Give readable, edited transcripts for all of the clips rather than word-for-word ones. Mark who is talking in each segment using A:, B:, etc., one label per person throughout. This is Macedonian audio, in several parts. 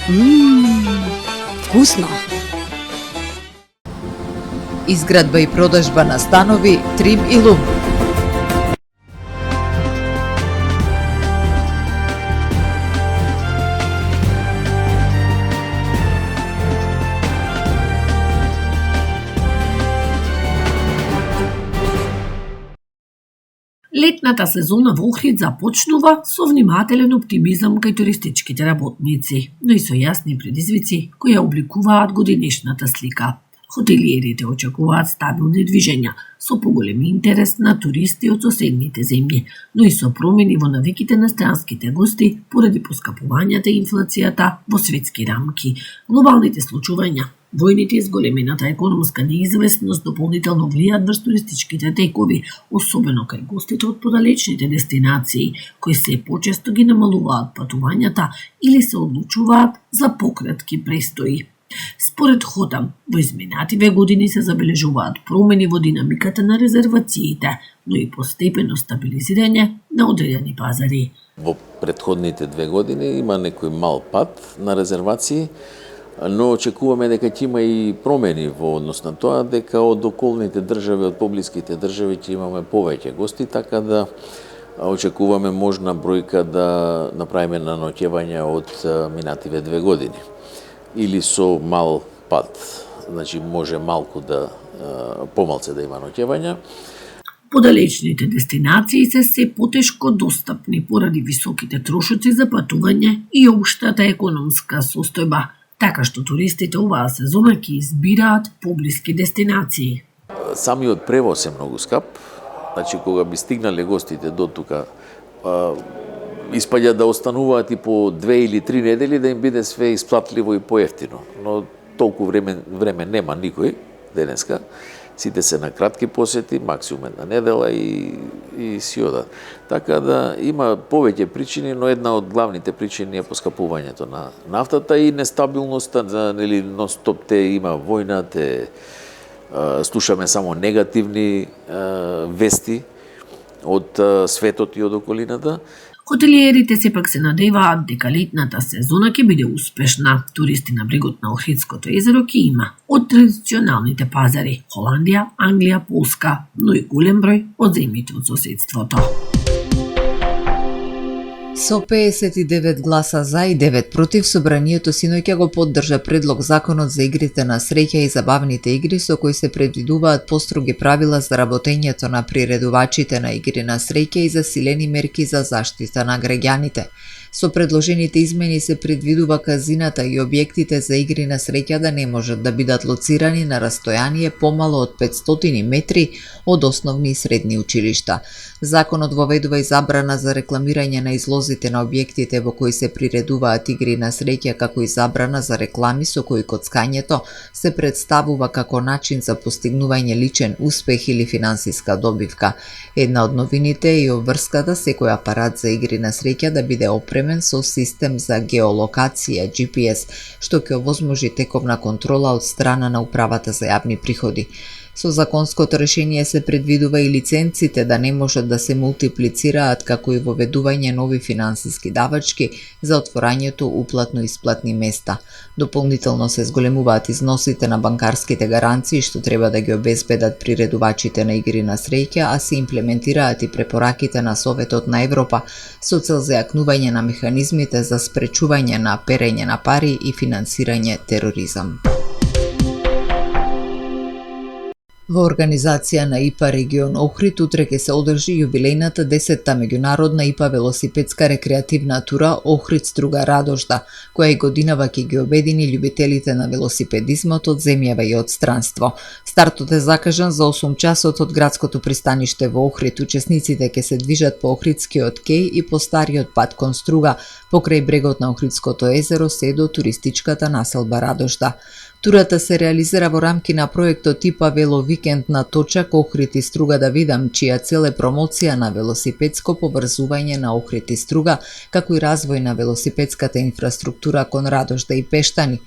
A: Вкусно! Изградба и продажба на станови Трим и Лум.
B: Летната сезона во Охрид започнува со внимателен оптимизам кај туристичките работници, но и со јасни предизвици кои ја обликуваат годинешната слика. Хотелиерите очекуваат стабилни движења, со поголем интерес на туристи од соседните земји, но и со промени во навиките на странските гости поради поскапувањата и инфлацијата во светски рамки, глобалните случувања, војните и зголемената економска неизвестност дополнително влијаат врз туристичките текови, особено кај гостите од подалечните дестинации, кои се почесто ги намалуваат патувањата или се одлучуваат за пократки престои. Според Хотам, во изминативе години се забележуваат промени во динамиката на резервациите, но и постепено стабилизирање на одредени пазари.
C: Во претходните 2 години има некој мал пад на резервации, но очекуваме дека ќе има и промени во однос на тоа, дека од околните држави, од поблиските држави ќе имаме повеќе гости, така да очекуваме можна бројка да направиме наноќевања од минативе 2 години. Или со мал пад, значи може малку да помалце да има ноќевања.
B: Подалечните дестинации се потешко достапни поради високите трошоци за патување и општата економска состојба, така што туристите оваа сезона ќе избираат поблиски дестинации.
C: Самиот превоз е многу скап, значи кога би стигнале гостите до тука, испаѓа да остануваат и по 2 или 3 недели да им биде све исплатливо и поевтино. Но толку време нема никој денеска. Сите се на кратки посети, максимум една недела и си одат. Така да има повеќе причини, но една од главните причини е поскапувањето на нафтата и нестабилноста, нели нон-стоп те има војна, слушаме само негативни вести од светот и од околината.
B: Хотелиерите сепак се надеваат дека летната сезона ќе биде успешна. Туристи на брегот на Охридското езеро ќе има од традиционалните пазари Холандија, Англија, Полска, но и голем број од земјите од соседството.
A: Со 59 гласа за и 9 против, собранието синоќа го поддржа предлог законот за игрите на среќа и забавните игри со кои се предвидуваат построги правила за работењето на приредувачите на игри на среќа и засилени мерки за заштита на граѓаните. Со предложените измени се предвидува казината и објектите за игри на среќа да не можат да бидат лоцирани на растојание помало од 500 метри од основни и средни училишта. Законот воведува и забрана за рекламирање на излозите на објектите во кои се приредуваат игри на среќа, како и забрана за реклами со кои коцкањето се представува како начин за постигнување личен успех или финансиска добивка. Една од новините е и обврската секој апарат за игри на среќа да биде опремен со систем за геолокација GPS, што ќе овозможи тековна контрола од страна на Управата за јавни приходи. Со законското решение се предвидува и лиценците да не можат да се мултиплицираат, како и воведување нови финансиски давачки за отворањето уплатно-исплатни места. Дополнително се зголемуваат износите на банкарските гаранции што треба да ги обезбедат приредувачите на игри на среќа, а се имплементираат и препораките на Советот на Европа со цел за јакнување на механизмите за спречување на перење на пари и финансирање тероризам. Во организација на ИПА регион Охрид утре ќе се одржи јубилејната 10-та меѓународна ИПА велосипедска рекреативна тура Охрид Струга Радожда, која и годинава ќе ги обедини љубителите на велосипедизмот од земјава и од странство. Стартот е закажан за 8 часот од градското пристаниште во Охрид. Учесниците ќе се движат по Охридскиот кеј и по стариот пат кон Струга, покрај брегот на Охридското езеро се до туристичката населба Радожда. Турата се реализира во рамки на проектот ИПА Вело Викенд на точак Охрид и Струга да видам, чија цел е промоција на велосипедско поврзување на Охрид и Струга, како и развој на велосипедската инфраструктура кон Радожда и Пештани.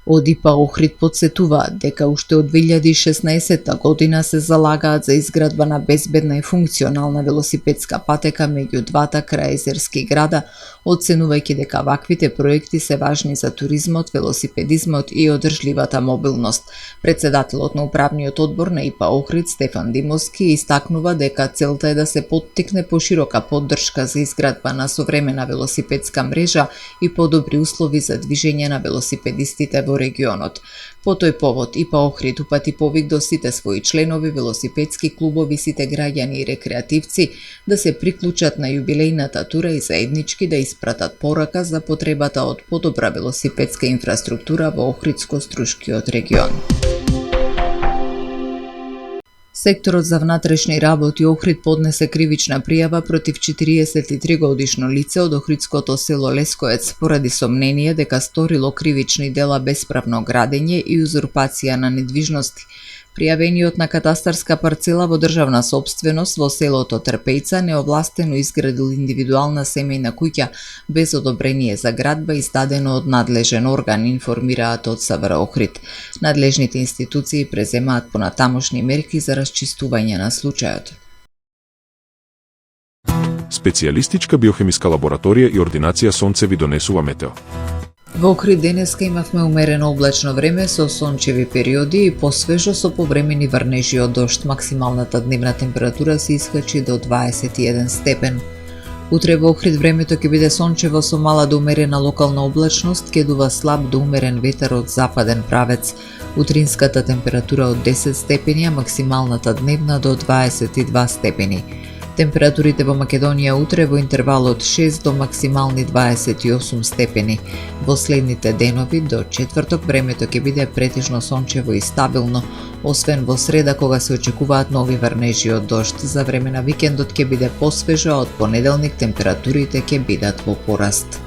A: Од ИПА Охрид подсетуваат дека уште од 2016 година се залагаат за изградба на безбедна и функционална велосипедска патека меѓу двата крајезерски града, оценувајќи дека ваквите проекти се важни за туризмот, велосипедизмот и одржливата мобилност. Председателот на управниот одбор на ИПА Охрид Стефан Димовски истакнува дека целта е да се поттикне поширока поддршка за изградба на современа велосипедска мрежа и подобри услови за движење на велосипедистите во регионот. По тој повод ИПА Охрид упати повик до сите своји членови, велосипедски клубови, сите граѓани и рекреативци да се приклучат на јубилејната тура и заеднички да испратат порака за потребата од подобра велосипедска инфраструктура во Охридско-Струшкиот регион. Секторот за внатрешни работи Охрид поднесе кривична пријава против 43 годишно лице од охридското село Лескоец поради сомнение дека сторило кривични дела бесправно градење и узурпација на недвижности. Пријавениот на катастарска парцела во државна сопственост во селото Трпејца неовластено изградил индивидуална семејна куќа без одобрение за градба издадено од надлежен орган, информираат од СВР Охрид. Надлежните институции преземаат понатамошни мерки за расчистување на случајот.
D: Специјалистичка биохемиска лабораторија и ординација Сонце ви донесува метео.
A: Во Охрид денеска имавме умерено облачно време со сончеви периоди и посвежо со повремени врнежи од дожд. Максималната дневна температура се искачи до 21 степен. Утре во Охрид времето ќе биде сончево со мала до умерена локална облачност, ќе дува слаб до умерен ветер од западен правец. Утринската температура од 10 степени, а максималната дневна до 22 степени. Температурите во Македонија утре во интервал од 6 до максимални 28 степени. Во следните денови до четврток времето ќе биде претежно сончево и стабилно, освен во среда кога се очекуваат нови врнежи од дожд. За време на викендот ќе биде посвежо, а од понеделник температурите ќе бидат во пораст.